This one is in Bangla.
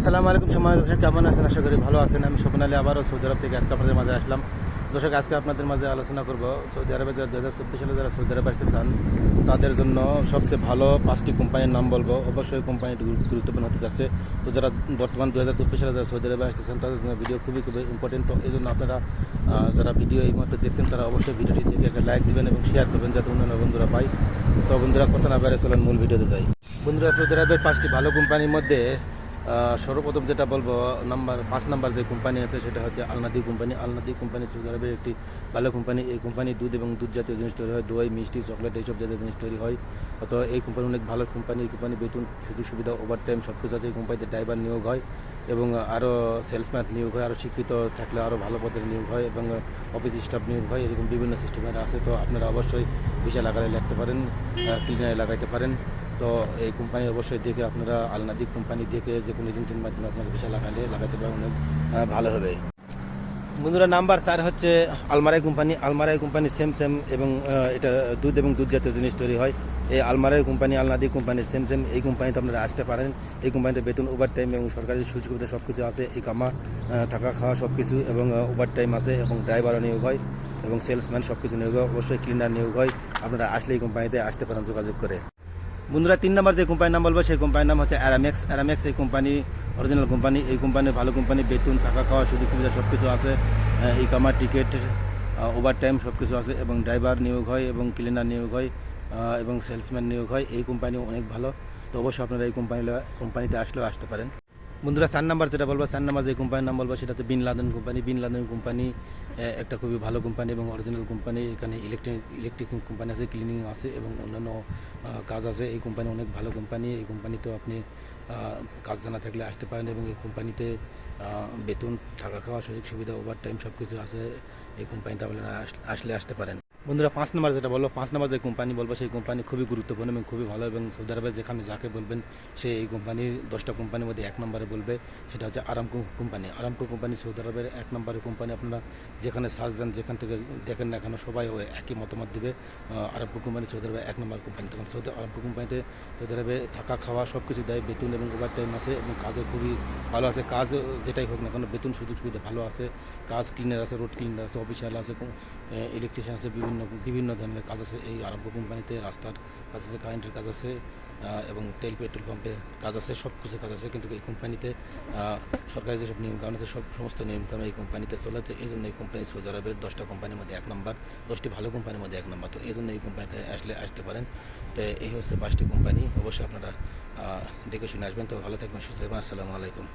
আসসালামু আলাইকুম। সময় দর্শক কেমন আছেন? আশা করি ভালো আছেন। আমি স্বপ্ন আলী আবারও সৌদি আরব থেকে আজকে আপনাদের মাঝে আসলাম। দর্শক, আজকে আপনাদের মাঝে আলোচনা করব সৌদি আরবে যারা 2024 সালে যারা সৌদি আরবে আসতে চান তাদের জন্য সবচেয়ে ভালো 5টি কোম্পানির নাম বলবো। অবশ্যই কোম্পানিটি গুরুত্বপূর্ণ হতে যাচ্ছে। তো যারা বর্তমান 2024 সালে যারা সৌদি আরবে আসতেছেন তাদের জন্য ভিডিও খুবই ইম্পর্টেন্ট। তো এই জন্য আপনারা যারা ভিডিও এই মুহূর্তে দেখছেন তারা অবশ্যই ভিডিওটি দেখে একটা লাইক দিবেন এবং শেয়ার করবেন যাতে অন্যান্য বন্ধুরা পায়। তো বন্ধুরা, কথা না বাইরে চলেন মূল ভিডিওতে যাই। বন্ধুরা, সৌদি আরবের 5টি ভালো কোম্পানির মধ্যে সর্বপ্রথম যেটা বলবো, 5 নাম্বার যে কোম্পানি আছে সেটা হচ্ছে আলনাদি কোম্পানি। আলনাদি কোম্পানি সৌদি আরবের একটি ভালো কোম্পানি। এই কোম্পানি দুধ এবং দুধ জাতীয় জিনিস তৈরি হয়, দই, মিষ্টি, চকলেট এইসব জাতীয় জিনিস তৈরি হয়। তো এই কোম্পানি অনেক ভালো কোম্পানি। এই কোম্পানি বেতন, সুযোগ সুবিধা, ওভার টাইম সব কিছু আছে। এই কোম্পানিতে ড্রাইভার নিয়োগ হয় এবং আরও সেলসম্যান নিয়োগ হয়, আরও শিক্ষিত থাকলে আরও ভালো পদের নিয়োগ হয় এবং অফিস স্টাফ নিয়োগ হয়। এরকম বিভিন্ন সিস্টেমের আছে। তো আপনারা অবশ্যই ভিসা লাগালে লাগতে পারেন, ক্লিনারে লাগাইতে পারেন। তো এই কোম্পানি অবশ্যই দেখে আপনারা আলনাদি কোম্পানি দেখে যে কোনো এজেন্সির মাধ্যমে আপনারা ভিসা লাগাতে পারেন, অনেক ভালো হবে। বন্ধুরা, নাম্বার 4 হচ্ছে Almarai company. Almarai company same এবং এটা দুধ এবং দুধ জাতীয় জিনিস তৈরি হয়। এই আলমারাই কোম্পানি, আলনাদি কোম্পানি সেম। এই কোম্পানিতে আপনারা আসতে পারেন। এই কোম্পানিতে বেতন, ওভার টাইম এবং সরকারি সুযোগ সুবিধা সব কিছু আছে। এই কামা, থাকা খাওয়া সব কিছু এবং ওভার টাইম আছে এবং ড্রাইভারও নিয়োগ হয় এবং সেলসম্যান সব কিছু নিয়োগ হয়। অবশ্যই ক্লিনার নিয়োগ হয়। আপনারা আসলে এই কোম্পানিতে আসতে পারেন যোগাযোগ করে। বন্ধুরা, 3 নম্বর যে কোম্পানির নাম বলবো সেই কোম্পানির নাম হচ্ছে অ্যারামেক্স। অ্যারামেক্স এই কোম্পানি অরিজিনাল কোম্পানি। এই কোম্পানি ভালো কোম্পানি। বেতন, থাকা খাওয়া সুযোগ সুবিধা সব কিছু আছে। এই কামার টিকিট, ওভার টাইম সব কিছু আছে এবং ড্রাইভার নিয়োগ হয় এবং ক্লিনার নিয়োগ হয় এবং সেলসম্যান নিয়োগ হয়। এই কোম্পানি অনেক ভালো। তো অবশ্যই আপনারা এই কোম্পানিতে আসলেও আসতে পারেন। বন্ধুরা, 4 নাম্বার যেটা বলবো, 4 নাম্বার যে কোম্পানির নাম বলবো সেটা হচ্ছে bin Laden company. Bin Laden company একটা খুবই ভালো কোম্পানি এবং অরিজিনাল কোম্পানি। এখানে ইলেকট্রিক কোম্পানি আছে, ক্লিনিং আছে এবং অন্যান্য কাজ আছে। এই কোম্পানি অনেক ভালো কোম্পানি। এই কোম্পানিতেও আপনি কাজ জানা থাকলে আসতে পারেন এবং এই কোম্পানিতে বেতন, থাকা খাওয়া সুযোগ সুবিধা, ওভার টাইম সব কিছু আছে। এই কোম্পানিতে আপনারা আসতে পারেন। বন্ধুরা, 5 নম্বর যেটা বলবো, 5 নম্বর যে কোম্পানি বলবো সেই কোম্পানি খুবই গুরুত্বপূর্ণ এবং খুবই ভালো এবং সৌদি আরবে যেখানে যাকে বলবেন সে এই কোম্পানির 10টা কোম্পানির মধ্যে 1 নম্বরে বলবে। সেটা হচ্ছে Aramco company. Aramco company Saudi আরবের 1 নম্বরের কোম্পানি। আপনারা যেখানে সার্চ দেন, যেখান থেকে দেখেন না কেন, সবাই ওই একই মতামত দেবে। আরামকো কোম্পানি সৌদি আরবের 1 নম্বর কোম্পানি। তখন আরামকো কোম্পানিতে সৌদি আরবে থাকা খাওয়া সব কিছু দেয়, বেতন এবং ওভার টাইম আছে এবং কাজে খুবই ভালো আছে। কাজ যেটাই হোক না কেন, বেতন সুযোগ সুবিধা ভালো আছে। কাজ ক্লিনার আছে, রোড ক্লিনার আছে, অফিসিয়াল আছে, ইলেকট্রিশিয়ান আছে, বিভিন্ন ধরনের কাজ আছে এই আরামকো কোম্পানিতে। রাস্তার কাজ আছে, কারেন্টের কাজ আছে এবং তেল পেট্রোল পাম্পের কাজ আছে, সব কিছু কাজ আছে। কিন্তু এই কোম্পানিতে সরকারি যেসব নিয়মকানুন আছে সমস্ত নিয়মকানুন এই কোম্পানিতে চলে। তো এই জন্য এই কোম্পানি সৌদি আরবের 10টা কোম্পানির মধ্যে 1 নম্বর, 10টি ভালো কোম্পানির মধ্যে 1 নম্বর। তো এই জন্য এই কোম্পানিতে আসতে পারেন। তো এই হচ্ছে 5টি কোম্পানি। অবশ্যই আপনারা দেখে শুনে আসবেন। তো ভালো থাকবেন, সুস্থ থাকবেন। আসসালামু আলাইকুম।